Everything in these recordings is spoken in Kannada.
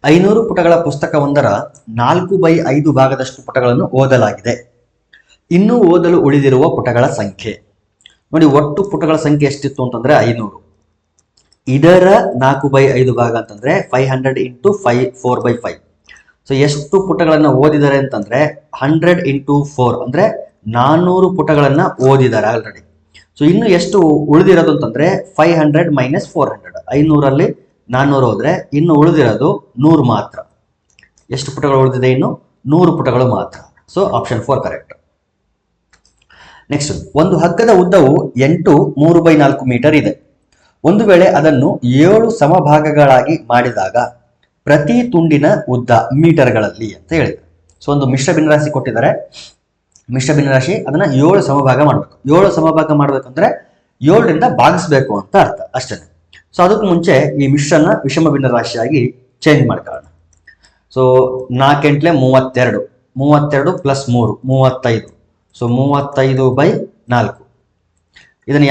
500 ಪುಟಗಳ ಪುಸ್ತಕವೊಂದರ 4/5 ಭಾಗದಷ್ಟು ಪುಟಗಳನ್ನು ಓದಲಾಗಿದೆ. ಇನ್ನೂ ಓದಲು ಉಳಿದಿರುವ ಪುಟಗಳ ಸಂಖ್ಯೆ ನೋಡಿ. ಒಟ್ಟು ಪುಟಗಳ ಸಂಖ್ಯೆ ಎಷ್ಟಿತ್ತು ಅಂತಂದ್ರೆ 500. ಇದರ 4/5 ಭಾಗ ಅಂತಂದ್ರೆ 500 ಇಂಟು 4/5. ಸೊ ಎಷ್ಟು ಪುಟಗಳನ್ನ ಓದಿದ್ದಾರೆ ಅಂತಂದ್ರೆ 100 ಇಂಟು 4 ಅಂದ್ರೆ 400 ಪುಟಗಳನ್ನ ಓದಿದ್ದಾರೆ ಆಲ್ರೆಡಿ. ಸೊ ಇನ್ನು ಎಷ್ಟು ಉಳಿದಿರೋದು ಅಂತಂದ್ರೆ 500 ಮೈನಸ್ 400. 500ರಲ್ಲಿ 400 ಹೋದ್ರೆ ಇನ್ನು ಉಳಿದಿರೋದು 100 ಮಾತ್ರ. ಎಷ್ಟು ಪುಟಗಳು ಉಳಿದಿದೆ? ಇನ್ನು 100 ಪುಟಗಳು ಮಾತ್ರ. So option 4 correct. ನೆಕ್ಸ್ಟ್, ಒಂದು ಹಗ್ಗದ ಉದ್ದವು 8 3/4 ಮೀಟರ್ ಇದೆ. ಒಂದು ವೇಳೆ ಅದನ್ನು 7 ಸಮಭಾಗಗಳಾಗಿ ಮಾಡಿದಾಗ ಪ್ರತಿ ತುಂಡಿನ ಉದ್ದ ಮೀಟರ್ಗಳಲ್ಲಿ ಅಂತ ಹೇಳಿದ್ದಾರೆ. ಸೊ ಒಂದು ಮಿಶ್ರ ಭಿನ್ನರಾಶಿ ಕೊಟ್ಟಿದ್ದಾರೆ. ಮಿಶ್ರ ಭಿನ್ನರಾಶಿ ಅದನ್ನ 7 ಸಮಭಾಗ ಮಾಡಬೇಕು. 7 ಸಮಭಾಗ ಮಾಡ್ಬೇಕಂದ್ರೆ 7ರಿಂದ ಭಾಗಿಸ್ಬೇಕು ಅಂತ ಅರ್ಥ ಅಷ್ಟೇ. ಸೊ ಅದಕ್ಕೂ ಮುಂಚೆ ಈ ಮಿಶ್ರನ ವಿಷಮ ಭಿನ್ನರಾಶಿಯಾಗಿ ಚೇಂಜ್ ಮಾಡ್ಕೊಳ್ಳೋಣ. ಸೊ 4 ಎಂಟ್ಲೆ 32, 32 ಪ್ಲಸ್ 3 35. ಸೊ 35/4. ಇದನ್ನು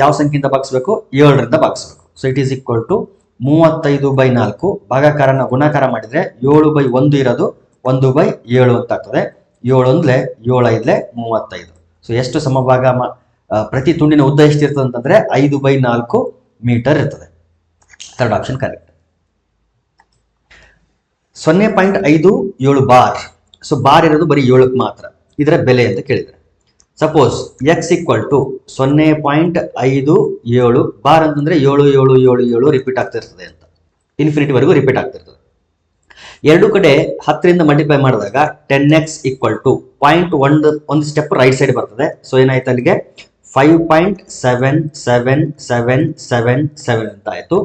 ಯಾವ ಸಂಖ್ಯೆಯಿಂದ ಭಾಗಿಸ್ಬೇಕು? 7ರಿಂದ ಭಾಗಿಸ್ಬೇಕು. So it is equal to 35/4. ಭಾಗಾಕಾರನ ಗುಣಾಕಾರ ಮಾಡಿದ್ರೆ 7/1 ಇರೋದು 1/7 ಅಂತ ಆಗ್ತದೆ. 7 ಒಂದ್ಲೆ 7 5ಲೆ 35. ಸೊ ಎಷ್ಟು ಸಮಭಾಗ ಪ್ರತಿ ತುಂಡಿನ ಉದ್ದ ಎಷ್ಟಿರ್ತದೆ ಅಂತಂದ್ರೆ 5/4 ಮೀಟರ್ ಇರ್ತದೆ. Third option correct. 0.57 bar. So bar ಇರೋದು ಬರೀ 7ಕ್ಕೆ ಮಾತ್ರ. ಇದರ ಬೆಲೆ ಅಂತ ಕೇಳಿದರೆ suppose x equal to 0.57 bar ಅಂತಂದ್ರೆ 7 7 7 7 ರಿಪೀಟ್ ಆಗ್ತಾ ಇರ್ತದೆ ಅಂತ ಇನ್ಫಿನಿಟಿವರೆಗೂ ರಿಪೀಟ್ ಆಗ್ತಾ ಇರ್ತದೆ. ಎರಡು ಕಡೆ 10ರಿಂದ ಮಲ್ಟಿಪ್ಲೈ ಮಾಡಿದಾಗ 10x ಈಕ್ವಲ್ ಟು 0.1 ಒಂದು ಸ್ಟೆಪ್ ರೈಟ್ ಸೈಡ್ ಬರ್ತದೆ. ಸೊ ಏನಾಯ್ತು ಅಲ್ಲಿಗೆ 5.777777 ಅಂತ ಆಯ್ತು.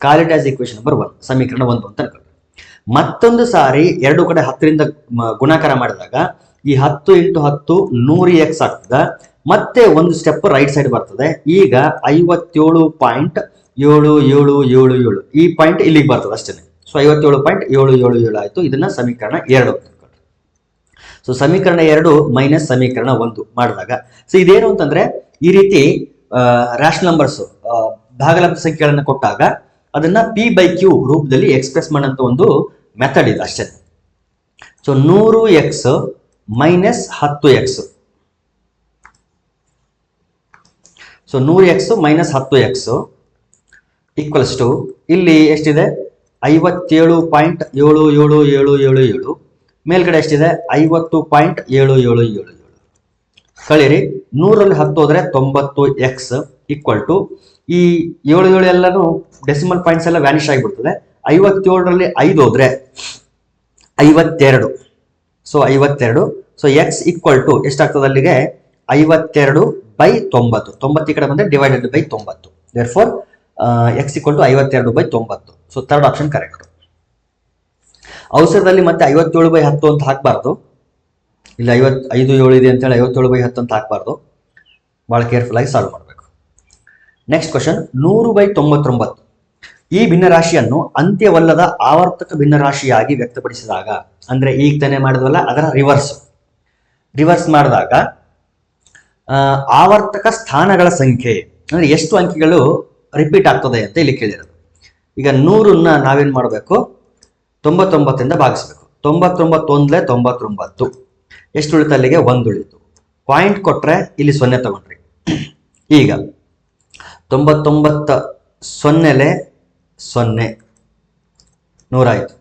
ಕಾಲ್ ಆಸ್ ಈಕ್ವೇಶನ್ ನಂಬರ್ 1, ಸಮೀಕರಣ 1 ಅಂತ ಅನ್ಕೊಳ್ಳಿ. ಮತ್ತೊಂದು ಸಾರಿ ಎರಡು ಕಡೆ 10ರಿಂದ ಗುಣಾಕಾರ ಮಾಡಿದಾಗ ಈ 10 ಇಂಟು 10 100x ಆಗ್ತದೆ. ಮತ್ತೆ ಒಂದು ಸ್ಟೆಪ್ ರೈಟ್ ಸೈಡ್ ಬರ್ತದೆ. ಈಗ 57.7777 ಈ ಪಾಯಿಂಟ್ ಇಲ್ಲಿಗೆ ಬರ್ತದೆ ಅಷ್ಟೇ. ಸೊ 57.777 ಆಯ್ತು. ಇದನ್ನ ಸಮೀಕರಣ 2 ಅಂತ ಅನ್ಕೊಳ್ಳಿ. ಸೊ ಸಮೀಕರಣ 2 ಮೈನಸ್ ಸಮೀಕರಣ 1 ಮಾಡಿದಾಗ ಸೊ ಇದೇನು ಅಂತಂದ್ರೆ ಈ ರೀತಿ ರ್ಯಾಷನಲ್ ನಂಬರ್ಸ್ ಭಾಗಲಬ್ಧ ಸಂಖ್ಯೆಗಳನ್ನು ಕೊಟ್ಟಾಗ ಅದನ್ನ P/Q ರೂಪದಲ್ಲಿ ಎಕ್ಸ್ಪ್ರೆಸ್ ಮಾಡೋಂಥ ಒಂದು ಮೆಥಡ್ ಇದೆ ಅಷ್ಟೇ. So 100x minus 10x. So 100x minus 10x equals to ಇಲ್ಲಿ ಎಷ್ಟಿದೆ 57.77777. ಮೇಲ್ಗಡೆ ಎಷ್ಟಿದೆ 50.7777. ಕಳೀರಿ 100ರಲ್ಲಿ 10 ಹೋದ್ರೆ 90x ಈಕ್ವಲ್ ಟು ಈ 77 ಎಲ್ಲಾನು ಡೆಸಿಮಲ್ ಪಾಯಿಂಟ್ಸ್ ಎಲ್ಲ ವ್ಯಾನಿಶ್ ಆಗಿಬಿಡ್ತದೆ. 57ರಲ್ಲಿ 5 ಹೋದ್ರೆ 52. So 52. So x equal to ಎಷ್ಟಾಗ್ತದೆ ಅಲ್ಲಿಗೆ 52/90. 90 ಈ ಕಡೆ ಬಂದ್ರೆ divided by 90. Therefore x equal to 52/90. So third option correct. ಅವಸರದಲ್ಲಿ ಮತ್ತೆ 57/10 ಅಂತ ಹಾಕಬಾರ್ದು. ಇಲ್ಲಿ 55 ಇದೆ ಅಂತ ಹೇಳಿ 57/10 ಅಂತ ಹಾಕಬಾರ್ದು. ಬಹಳ ಕೇರ್ಫುಲ್ ಆಗಿ ಸಾಲ್ವ್ ಮಾಡಬೇಕು. Next question 100/99. ಈ ಭಿನ್ನರಾಶಿಯನ್ನು ಅಂತ್ಯವಲ್ಲದ ಆವರ್ತಕ ಭಿನ್ನರಾಶಿಯಾಗಿ ವ್ಯಕ್ತಪಡಿಸಿದಾಗ ಅಂದ್ರೆ ಈಗ ತಾನೇ ಮಾಡಿದ್ವಲ್ಲ ಅದರ ರಿವರ್ಸ್ ಮಾಡಿದಾಗ ಆವರ್ತಕ ಸ್ಥಾನಗಳ ಸಂಖ್ಯೆ ಅಂದ್ರೆ ಎಷ್ಟು ಅಂಕಿಗಳು ರಿಪೀಟ್ ಆಗ್ತದೆ ಅಂತ ಇಲ್ಲಿ ಕೇಳಿರೋದು. ಈಗ 100ನ್ನ ನಾವೇನ್ ಮಾಡಬೇಕು 99ಇಂದ ಭಾಗಿಸ್ಬೇಕು. 99 ಒಂದ್ಲೆ 99. ಎಷ್ಟು ಉಳಿತು ಅಲ್ಲಿಗೆ 1 ಉಳಿತು. ಪಾಯಿಂಟ್ ಕೊಟ್ರೆ ಇಲ್ಲಿ 0 ತಗೊಂಡ್ರಿ. ಈಗ 99 0ಲೆ 0 100 ಆಯ್ತು.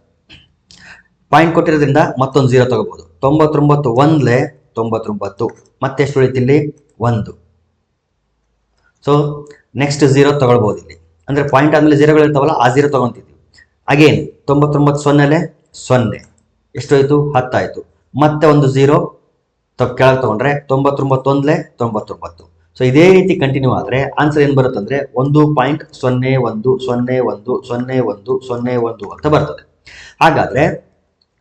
ಪಾಯಿಂಟ್ ಕೊಟ್ಟಿರೋದ್ರಿಂದ ಮತ್ತೊಂದು 0 ತಗೋಬಹುದು. 99 ಒಂದ್ಲೆ 99. ಮತ್ತೆ ಎಷ್ಟು ಉಳಿತು ಇಲ್ಲಿ 1. ಸೊ ನೆಕ್ಸ್ಟ್ 0 ತಗೊಳ್ಬಹುದು ಇಲ್ಲಿ. ಅಂದ್ರೆ ಪಾಯಿಂಟ್ ಆದ್ಮೇಲೆ 0ಗಳು ಇರ್ತಾವಲ್ಲ ಆ 0 ತಗೊಂತಿದ್ವಿ. ಅಗೇನ್ 99 0ಲೆ 0 ಎಷ್ಟು ಆಯ್ತು 10 ಆಯ್ತು. ಮತ್ತೆ ಒಂದು 0 ಕೆಳಗೆ ತಗೊಂಡ್ರೆ 99 ಒಂದ್ಲೆ 99. ಸೊ ಇದೇ ರೀತಿ ಕಂಟಿನ್ಯೂ ಆದ್ರೆ ಆನ್ಸರ್ ಏನ್ ಬರುತ್ತೆ ಅಂದ್ರೆ 1.01010101 ಅಂತ ಬರ್ತದೆ. ಹಾಗಾದ್ರೆ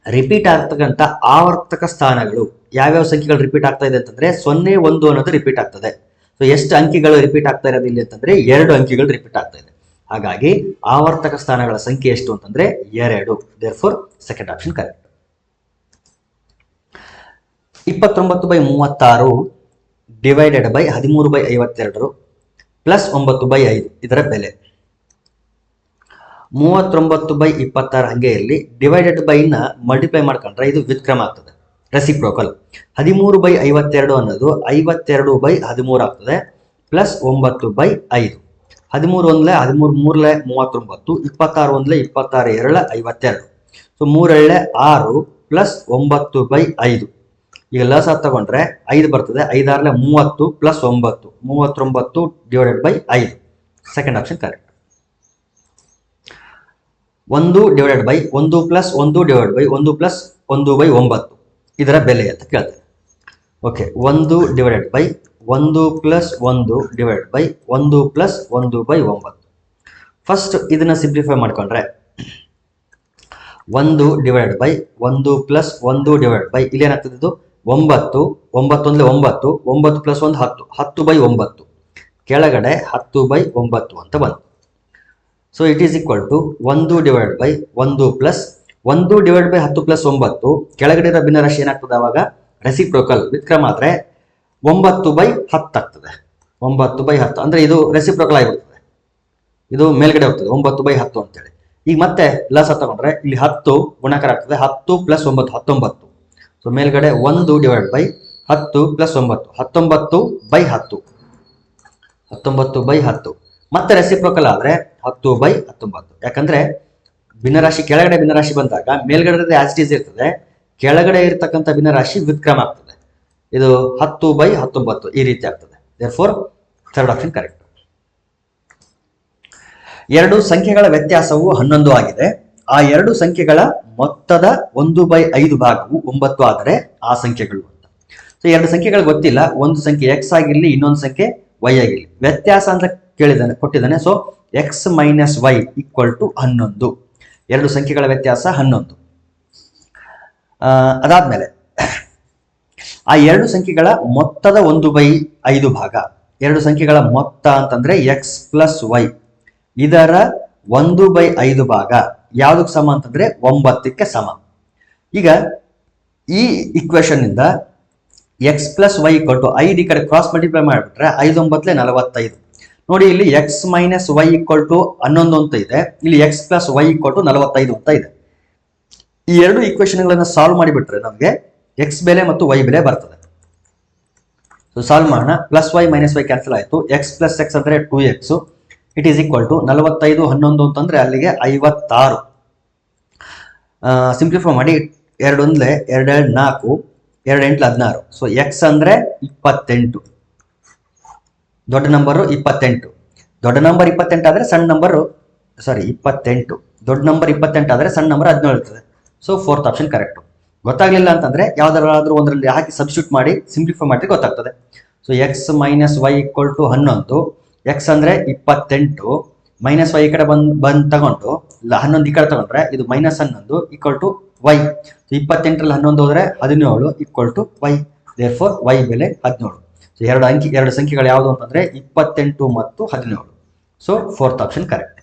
ರಿಪೀಟ್ ಆಗ್ತಕ್ಕಂಥ ಆವರ್ತಕ ಸ್ಥಾನಗಳು ಯಾವ್ಯಾವ ಸಂಖ್ಯೆಗಳು ರಿಪೀಟ್ ಆಗ್ತಾ ಇದೆ ಅಂತಂದ್ರೆ 0 1 ಅನ್ನೋದು ರಿಪೀಟ್ ಆಗ್ತದೆ. ಸೊ ಎಷ್ಟು ಅಂಕಿಗಳು ರಿಪೀಟ್ ಆಗ್ತಾ ಇರೋದು ಇಲ್ಲಿ ಅಂತಂದ್ರೆ 2 ಅಂಕಿಗಳು ರಿಪೀಟ್ ಆಗ್ತಾ ಇದೆ. ಹಾಗಾಗಿ ಆವರ್ತಕ ಸ್ಥಾನಗಳ ಸಂಖ್ಯೆ ಎಷ್ಟು ಅಂತಂದ್ರೆ 2. Therefore second option correct. 29/36 divided by 13/52 plus 9/5 ಇದರ ಬೆಲೆ 39/26 ಹಂಗೆ ಇರಲಿ, ಡಿವೈಡೆಡ್ ಬೈನ ಮಲ್ಟಿಪ್ಲೈ ಮಾಡ್ಕೊಂಡ್ರೆ ಇದು ವ್ಯುತ್ಕ್ರಮ ಆಗ್ತದೆ, ರೆಸಿಪ್ರೋಕಲ್. 13/52 ಅನ್ನೋದು 52/13 ಆಗ್ತದೆ, ಪ್ಲಸ್ 9/5. 13 ಒಂದ್ಲೆ 13 ಮೂರ್ಲೆ 39, 26 ಒಂದ್ಲೆ 26 ಎರಡ್ಲೆ 52. So 3 ಎಳ್ಳೆ 6 plus 9/5. ಈಗ ಲಸ ತಗೊಂಡ್ರೆ 5 ಬರ್ತದೆ, 5 6ಲೆ 30 plus 9, 39 divided by 5. Second option correct. 1 divided by 1 plus 1 divide by 1 plus 1/9 ಇದರ ಬೆಲೆ ಅಂತ ಕೇಳ್ತೇವೆ. Okay, 1 divided by 1 plus 1 divide by 1 plus 1/9. First ಇದನ್ನ ಸಿಂಪ್ಲಿಫೈ ಮಾಡ್ಕೊಂಡ್ರೆ 1 divide by 1 plus 1 divide by ಇಲ್ಲಿ ಏನಾಗ್ತದೆ, ಇದು 9, 9 ಒಂದ್ಲೆ 9, 9 ಪ್ಲಸ್ 1 10, 10/9 ಕೆಳಗಡೆ 10/9 ಅಂತ ಬಂತು. So it is equal to 1 divide by 1 plus 1 divide by 10 plus 9 ಕೆಳಗಡೆ ಇರೋ ಭಿನ್ನರಾಶಿ ಏನಾಗ್ತದೆ ಅವಾಗ ರೆಸಿಪ್ರೋಕಲ್ ವ್ಯುತ್ಕ್ರಮ ಆದ್ರೆ 9/10 ಆಗ್ತದೆ. 9/10 ಅಂದ್ರೆ ಇದು ರೆಸಿಪ್ರೋಕಲ್ ಆಗಿಬಿಡ್ತದೆ, ಇದು ಮೇಲ್ಗಡೆ ಹೋಗ್ತದೆ 9/10 ಅಂತೇಳಿ. ಈಗ ಮತ್ತೆ ಲಸ ತಗೊಂಡ್ರೆ ಇಲ್ಲಿ 10 ಗುಣಾಕಾರ ಆಗ್ತದೆ, 10 ಪ್ಲಸ್ 9 19. ಸೊ ಮೇಲ್ಗಡೆ 1 ಡಿವೈಡ್ ಬೈ 10 ಪ್ಲಸ್ 9 19/10, 19/10. ಮತ್ತೆ ರೆಸಿಪ್ರೋಕಲ್ ಆದ್ರೆ 10/19. ಯಾಕಂದ್ರೆ ಭಿನ್ನರಾಶಿ ಕೆಳಗಡೆ ಭಿನ್ನರಾಶಿ ಬಂದಾಗ ಮೇಲ್ಗಡೆ ಆಸ್ ಇಟ್ ಈಸ್ ಇರ್ತದೆ, ಕೆಳಗಡೆ ಇರ್ತಕ್ಕಂಥ ಭಿನ್ನರಾಶಿ ವ್ಯುತ್ಕ್ರಮ ಆಗ್ತದೆ. ಇದು 10/19 ಈ ರೀತಿ ಆಗ್ತದೆ. Therefore third option correct. ಎರಡು ಸಂಖ್ಯೆಗಳ ವ್ಯತ್ಯಾಸವು 11 ಆಗಿದೆ. ಆ ಎರಡು ಸಂಖ್ಯೆಗಳ ಮೊತ್ತದ 1/5 ಭಾಗವು 9 ಆದರೆ ಆ ಸಂಖ್ಯೆಗಳು ಅಂತ. ಸೊ ಎರಡು ಸಂಖ್ಯೆಗಳು ಗೊತ್ತಿಲ್ಲ, ಒಂದು ಸಂಖ್ಯೆ ಎಕ್ಸ್ ಆಗಿರ್ಲಿ, ಇನ್ನೊಂದು ಸಂಖ್ಯೆ ವೈ ಆಗಿರ್ಲಿ, ವ್ಯತ್ಯಾಸ ಅಂತ ಕೊಟ್ಟಿದ್ದಾನೆ. So x minus y equal to 11. ಎರಡು ಸಂಖ್ಯೆಗಳ ವ್ಯತ್ಯಾಸ 11. ಅದಾದ್ಮೇಲೆ ಆ ಎರಡು ಸಂಖ್ಯೆಗಳ ಮೊತ್ತದ 1/5 ಭಾಗ, ಎರಡು ಸಂಖ್ಯೆಗಳ ಮೊತ್ತ ಅಂತಂದ್ರೆ ಎಕ್ಸ್ ಪ್ಲಸ್ ವೈ, ಇದರ 1/5 ಭಾಗ ಯಾವ್ದಕ್ಕೆ ಸಮ ಅಂತಂದ್ರೆ 9ಕ್ಕೆ ಸಮ. ಈಗ ಈ ಇಕ್ವೇಶನ್ ಇಂದ x plus y equal to 5 ಈ ಕಡೆ ಕ್ರಾಸ್ ಮಲ್ಟಿಪ್ಲೈ ಮಾಡಿಬಿಟ್ರೆ 5 9 45. ನೋಡಿ ಇಲ್ಲಿ x minus y equal to 11 ಅಂತ ಇದೆ, ಇಲ್ಲಿ x plus y equal to 45 ಅಂತ ಇದೆ. ಈ ಎರಡು ಇಕ್ವೇಶನ್ಗಳನ್ನ ಸಾಲ್ವ್ ಮಾಡಿಬಿಟ್ರೆ ನಮಗೆ ಎಕ್ಸ್ ಬೆಲೆ ಮತ್ತು ವೈ ಬೆಲೆ ಬರ್ತದೆ. ಸೊ ಸಾಲ್ವ್ ಮಾಡೋಣ. Plus y minus y cancel ಆಯಿತು, ಎಕ್ಸ್ ಪ್ಲಸ್ ಎಕ್ಸ್ ಅಂದ್ರೆ 2x, it is equal to 45 11 ಅಂತಂದ್ರೆ ಅಲ್ಲಿಗೆ 56. ಸಿಂಪ್ಲಿಫೈ ಮಾಡಿ 2 ಒಂದ್ಲೆ 2 4, 2 8 16. ಸೊ ಎಕ್ಸ್ ಅಂದ್ರೆ 28, ದೊಡ್ಡ ನಂಬರು 28. ದೊಡ್ಡ ನಂಬರ್ 28 ಆದ್ರೆ ಸಣ್ಣ ನಂಬರು 28, ದೊಡ್ಡ ನಂಬರ್ 28 ಆದ್ರೆ ಸಣ್ಣ ನಂಬರ್ 17 ಇರ್ತದೆ. So fourth option correct. ಗೊತ್ತಾಗ್ಲಿಲ್ಲ ಅಂತಂದ್ರೆ ಯಾವ್ದಾದ್ರೂ ಒಂದರಲ್ಲಿ ಹಾಕಿ ಸಬ್ಸ್ಟಿಟ್ಯೂಟ್ ಮಾಡಿ ಸಿಂಪ್ಲಿಫೈ ಮಾಡಿ ಗೊತ್ತಾಗ್ತದೆ. So x minus y equal to 11, x ಅಂದ್ರೆ 28, ಮೈನಸ್ ವೈ ಈ ಕಡೆ ಬಂದ್ ತಗೊಂಡು 11 ಈ ಕಡೆ ತಗೊಂಡ್ರೆ ಇದು -11 ಈಕ್ವಲ್ ಟು ವೈ. 28ರಲ್ಲಿ 11 ಹೋದ್ರೆ 17 equal to y. Therefore y ಬೆಲೆ 17. ಸೊ ಎರಡು ಸಂಖ್ಯೆಗಳು ಯಾವುದು ಅಂತಂದ್ರೆ 28 ಮತ್ತು 17. So fourth option correct.